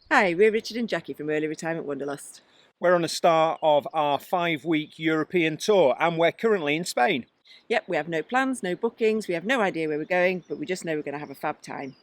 Hi, we're Richard and Jackie from Early Retirement Wanderlust. We're on the start of our 5-week European tour and we're currently in Spain. Yep, we have no plans, no bookings, we have no idea where we're going, but we just know we're going to have a fab time.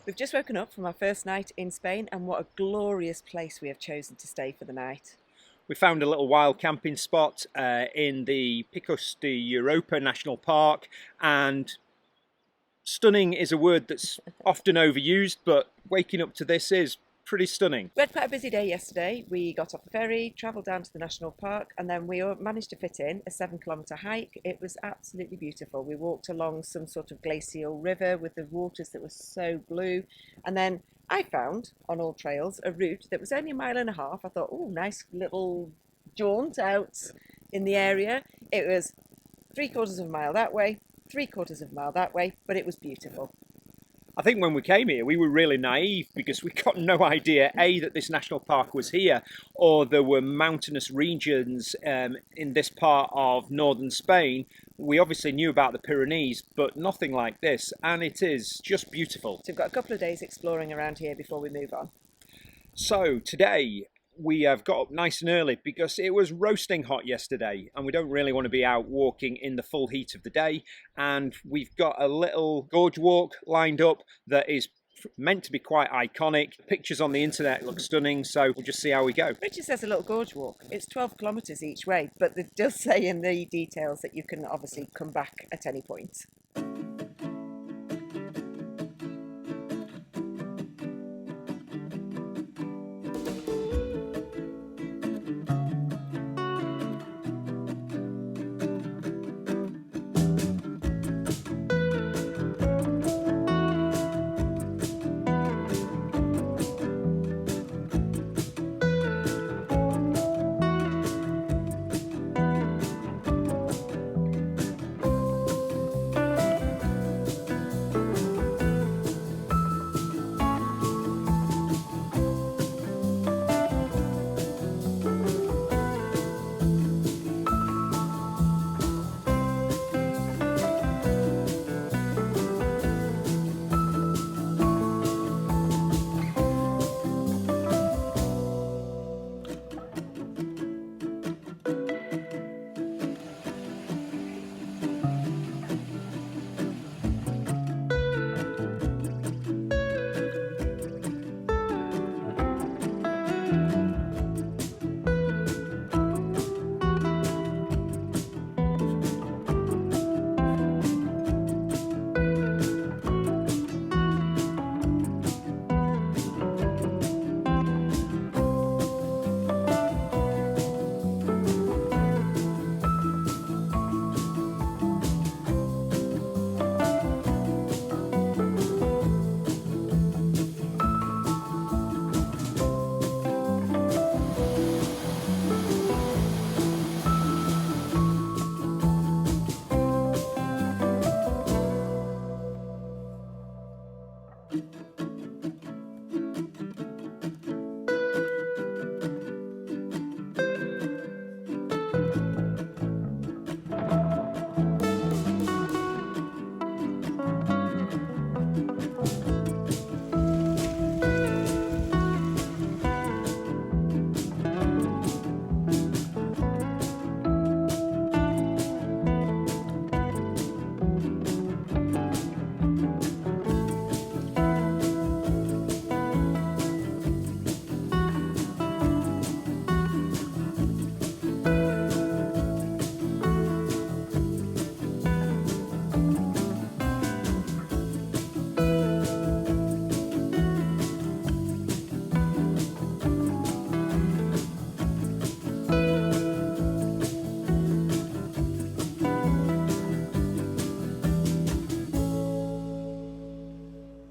We've just woken up from our first night in Spain, and what a glorious place we have chosen to stay for the night. We found a little wild camping spot in the Picos de Europa National Park, and stunning is a word that's often overused, but waking up to this is pretty stunning. We had quite a busy day yesterday. We got off the ferry, travelled down to the national park, and then we managed to fit in a 7 kilometre hike. It was absolutely beautiful. We walked along some sort of glacial river with the waters that were so blue. And then I found on all trails a route that was only a mile and a half. I thought, oh, nice little jaunt out in the area. It was 3/4 of a mile that way, 3/4 of a mile that way, but it was beautiful. I think when we came here, we were really naive because we got no idea, A, that this national park was here, or there were mountainous regions in this part of northern Spain. We obviously knew about the Pyrenees, but nothing like this, and it is just beautiful. So we've got a couple of days exploring around here before we move on. So today, we have got up nice and early because it was roasting hot yesterday and we don't really want to be out walking in the full heat of the day, and we've got a little gorge walk lined up that is meant to be quite iconic. Pictures on the internet look stunning, so we'll just see how we go. Richard says a little gorge walk. It's 12 kilometres each way, but it does say in the details that you can obviously come back at any point.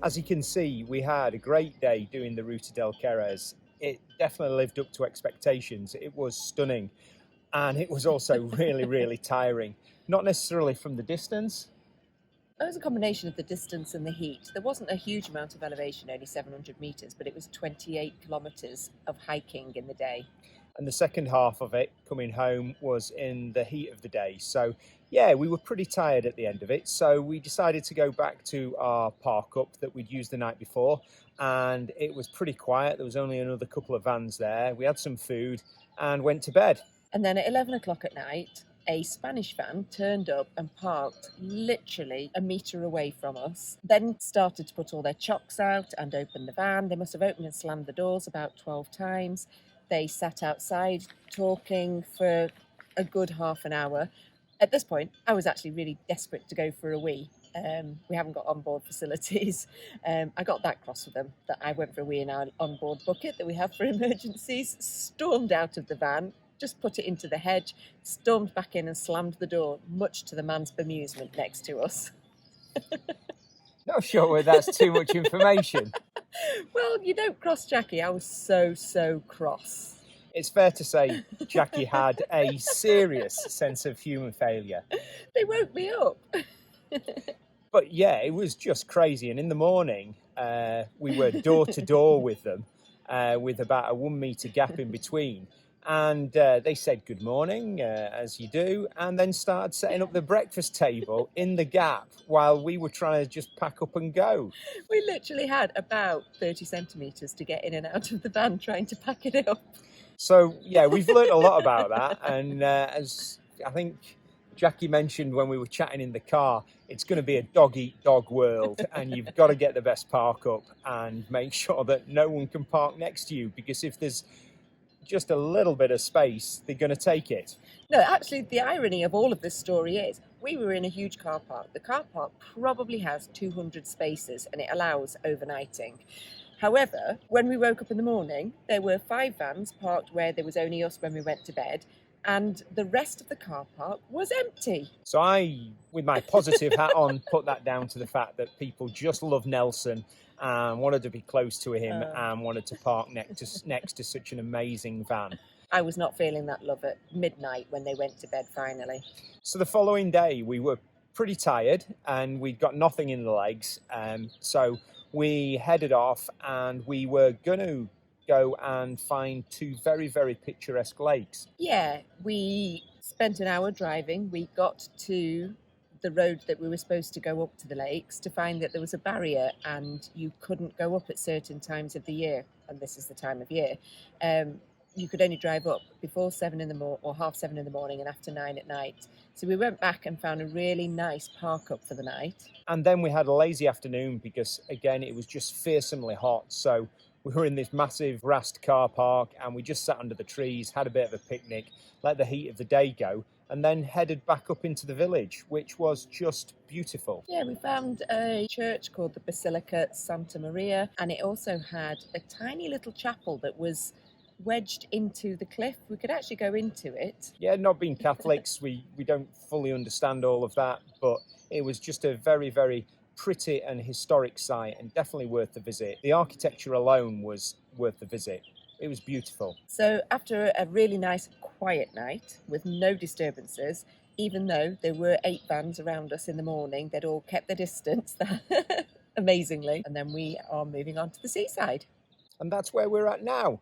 As you can see, we had a great day doing the Ruta Del Cares. It definitely lived up to expectations. It was stunning, and it was also really, really tiring. Not necessarily from the distance. It was a combination of the distance and the heat. There wasn't a huge amount of elevation, only 700 metres, but it was 28 kilometres of hiking in the day. And the second half of it, coming home, was in the heat of the day. So yeah, we were pretty tired at the end of it. So we decided to go back to our park up that we'd used the night before. And it was pretty quiet. There was only another couple of vans there. We had some food and went to bed. And then at 11 o'clock at night, a Spanish van turned up and parked literally a metre away from us, then started to put all their chocks out and open the van. They must have opened and slammed the doors about 12 times. They sat outside talking for a good half an hour. At this point, I was actually really desperate to go for a wee. We haven't got onboard facilities. I got that cross with them that I went for a wee in our onboard bucket that we have for emergencies, stormed out of the van, just put it into the hedge, stormed back in and slammed the door, much to the man's bemusement next to us. Not sure whether that's too much information. Well, you don't cross Jackie. I was so cross. It's fair to say Jackie had a serious sense of human failure. They woke me up. But yeah, it was just crazy. And in the morning, we were door to door with them, with about a 1 metre gap in between. And they said good morning, as you do, and then started setting up the breakfast table in the gap while we were trying to just pack up and go. We literally had about 30 centimetres to get in and out of the van trying to pack it up. So yeah, we've learned a lot about that. And as I think Jackie mentioned when we were chatting in the car, it's going to be a dog-eat-dog world, and you've got to get the best park up and make sure that no one can park next to you, because if there's just a little bit of space, they're going to take it. No, actually, the irony of all of this story is we were in a huge car park. The car park probably has 200 spaces and it allows overnighting. However, when we woke up in the morning, there were 5 vans parked where there was only us when we went to bed, and the rest of the car park was empty. So I, with my positive hat on, put that down to the fact that people just love Nelson and wanted to be close to him and wanted to park next to such an amazing van. I was not feeling that love at midnight when they went to bed finally. So the following day we were pretty tired and we'd got nothing in the legs. So we headed off and we were going to go and find 2 very, very picturesque lakes. Yeah, we spent an hour driving. We got to the road that we were supposed to go up to the lakes to find that there was a barrier and you couldn't go up at certain times of the year, and this is the time of year. You could only drive up before 7 in the morning or half 7 in the morning and after 9 at night. So we went back and found a really nice park up for the night. And then we had a lazy afternoon because again it was just fearsomely hot. So we were in this massive grassed car park and we just sat under the trees, had a bit of a picnic, let the heat of the day go, and then headed back up into the village, which was just beautiful. Yeah, we found a church called the Basilica de Santa Maria, and it also had a tiny little chapel that was wedged into the cliff. We could actually go into it. Yeah, not being Catholics, we don't fully understand all of that, but it was just a very, very pretty and historic site and definitely worth the visit. The architecture alone was worth the visit. It was beautiful. So after a really nice quiet night with no disturbances, even though there were 8 vans around us in the morning, they'd all kept their distance, amazingly. And then we are moving on to the seaside. And that's where we're at now.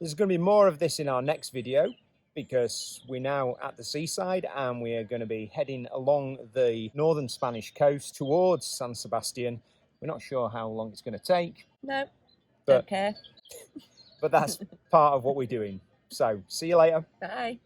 There's going to be more of this in our next video because we're now at the seaside and we are going to be heading along the northern Spanish coast towards San Sebastian. We're not sure how long it's going to take. No, don't care. But that's part of what we're doing. So, see you later. Bye.